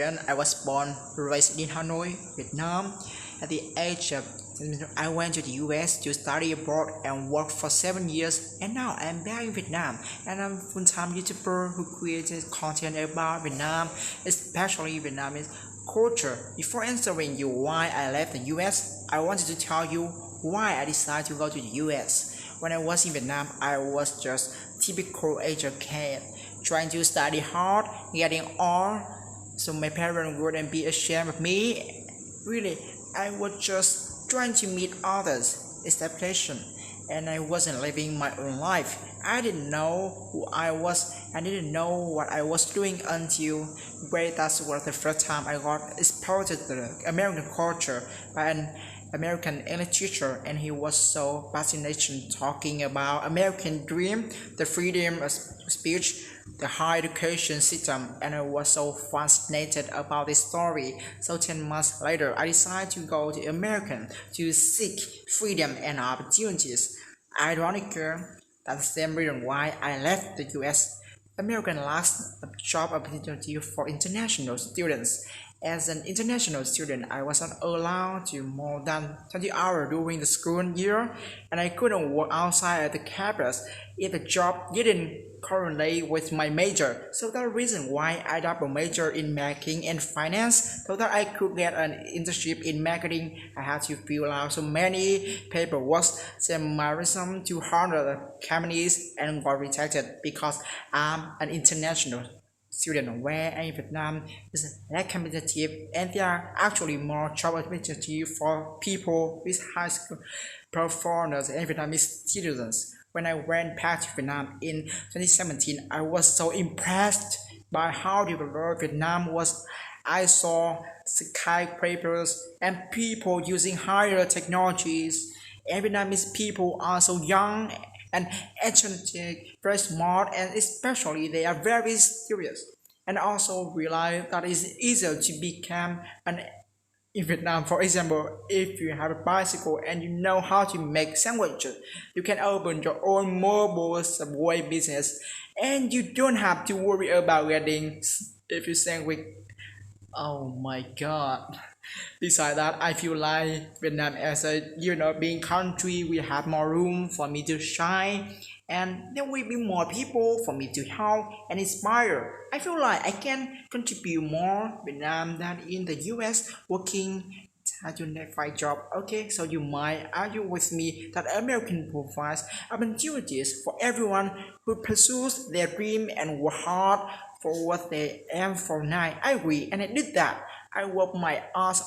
When I was born, raised in Hanoi, Vietnam. At the age of I went to the US to study abroad and work for 7 years, and now I'm back in Vietnam, and I'm a full-time YouTuber who creates content about Vietnam, especially Vietnamese culture. Before answering you why I left the US, I wanted to tell you why I decided to go to the US. When I was in Vietnam, I was just typical Asian kid, trying to study hard, getting all, so my parents wouldn't be ashamed of me. Really, I was just trying to meet others, expectation, and I wasn't living my own life. I didn't know who I was. I didn't know what I was doing until that was the first time I got exposed to the American culture by an American English teacher, and he was so fascinated talking about American dream, the freedom of speech, the high education system, and I was so fascinated about this story. So 10 months later, I decided to go to America to seek freedom and opportunities. Ironically, that's the same reason why I left the US. American lacks a job opportunity for international students. As an international student, I wasn't allowed to more than 20 hours during the school year, and I couldn't work outside of the campus if the job didn't correlate with my major. So that's the reason why I double major in marketing and finance, so that I could get an internship in marketing. I had to fill out so many paperwork, send my resume to hundreds of companies, and got rejected because I'm an international student, where in Vietnam is less competitive, and there are actually more job opportunities for people with high school performance and Vietnamese citizens. When I went back to Vietnam in 2017, I was so impressed by how developed Vietnam was. I saw skyscrapers and people using higher technologies. And Vietnamese people are so young and energetic, very smart, and especially they are very serious. And also realize that it's easier to become an in Vietnam. For example, if you have a bicycle and you know how to make sandwiches, you can open your own mobile subway business, and you don't have to worry about getting if you sandwich. Oh my god. Besides that, I feel like Vietnam as a being country will have more room for me to shine, and there will be more people for me to help and inspire. I feel like I can contribute more Vietnam than in the US working at your next fight job. Okay, so you might argue with me that American provides opportunities for everyone who pursues their dream and work hard for what they aim for. Now, I agree, and I did that. I worked my ass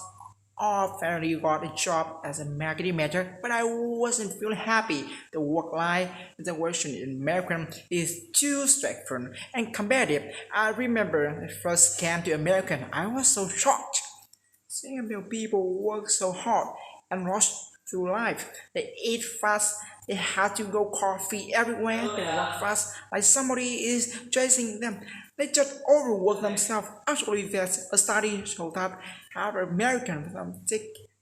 off, finally got a job as a marketing manager, but I wasn't feeling happy. The work-life situation in America is too stressful and competitive. I remember when I first came to America, I was so shocked. Seeing people work so hard and rush through life. They eat fast, they have to go coffee everywhere, they work fast like somebody is chasing them. They just overwork themselves. Actually, there's a study shows that have Americans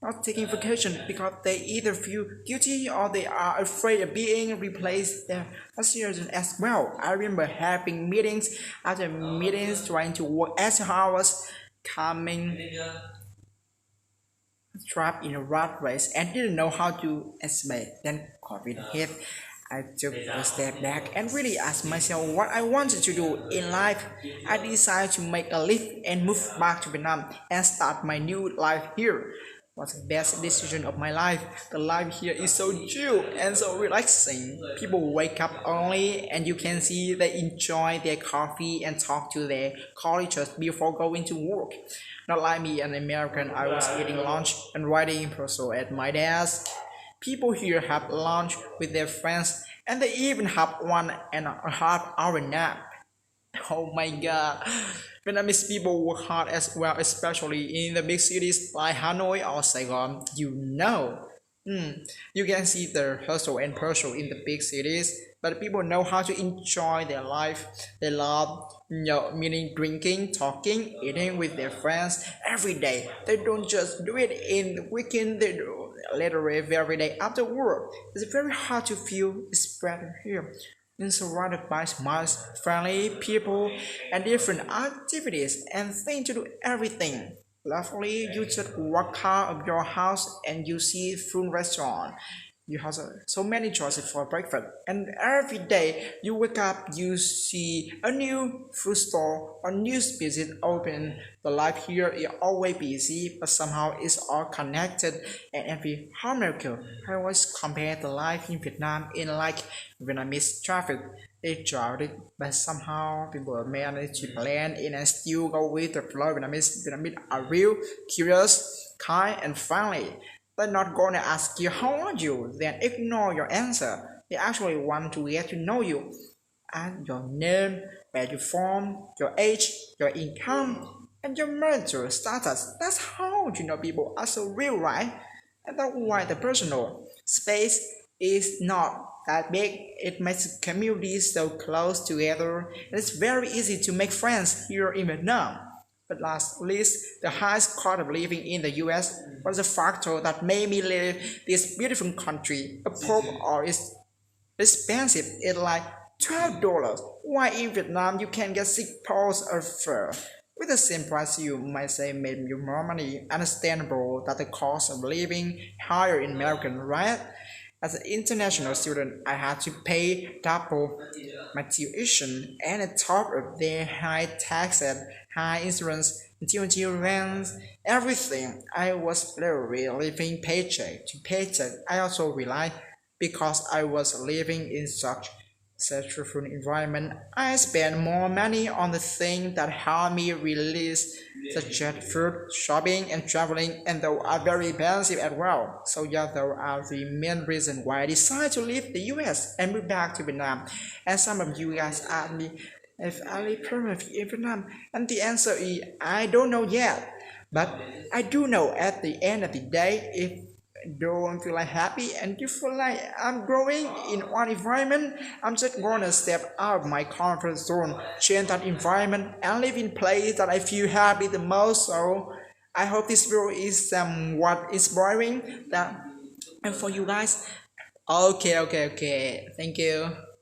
not taking vacation because they either feel guilty or they are afraid of being replaced. That's serious as well. I remember having meetings after meetings, trying to work extra hours, coming trapped in a rat race and didn't know how to estimate. Then COVID hit. I took a step back and really asked myself what I wanted to do in life. I decided to make a leap and move back to Vietnam and start my new life here. It was the best decision of my life. The life here is so chill and so relaxing. People wake up early and you can see they enjoy their coffee and talk to their colleagues before going to work. Not like me, an American, I was eating lunch and writing proposal at my desk. People here have lunch with their friends, and they even have 1.5 hour nap. Oh my god. Vietnamese people work hard as well, especially in the big cities like Hanoi or Saigon. You can see the hustle and bustle in the big cities, but people know how to enjoy their life. They love, meaning drinking, talking, eating with their friends every day. They don't just do it in the weekend, they do literally every day after work. It's very hard to feel expressed here. and surrounded by smiles, friendly people, and different activities and things to do everything. Luckily, you just walk out of your house and you see food restaurant. You have so many choices for breakfast, and every day you wake up, you see a new food store or new business open. The life here is always busy, but somehow it's all connected and every harmonical. I always compare the life in Vietnam in like Vietnamese traffic. They drive it, but somehow people manage to blend in and still go with the flow. Vietnamese are real, curious, kind, and friendly. They're not gonna ask you how are you, then ignore your answer. They actually want to get to know you. And your name, where you're from, your age, your income, and your marital status. That's how you know people are so real, right? And that's why the personal space is not that big. It makes communities so close together. And it's very easy to make friends here in Vietnam. But last least, the highest cost of living in the US was a factor that made me leave this beautiful country. A pop or is expensive. It's like $12. Why in Vietnam you can get 6 pounds of fur? With the same price you might say made you more money. Understandable that the cost of living higher in American, right? As an international student, I had to pay double my tuition and on top of their high taxes, high insurance, utility rents, everything. I was literally living paycheck to paycheck. I also realized because I was living in such stressful environment, I spent more money on the things that help me release, such as food, shopping, and traveling, and those are very expensive as well. So yeah, those are the main reason why I decided to leave the US and move back to Vietnam. And some of you guys ask me if I live permanently in Vietnam, and the answer is I don't know yet. But I do know at the end of the day, if don't feel like happy and you feel like I'm growing in one environment, I'm just gonna step out of my comfort zone, change that environment, and live in place that I feel happy the most. So I hope this video is somewhat inspiring that and for you guys. Okay, thank you.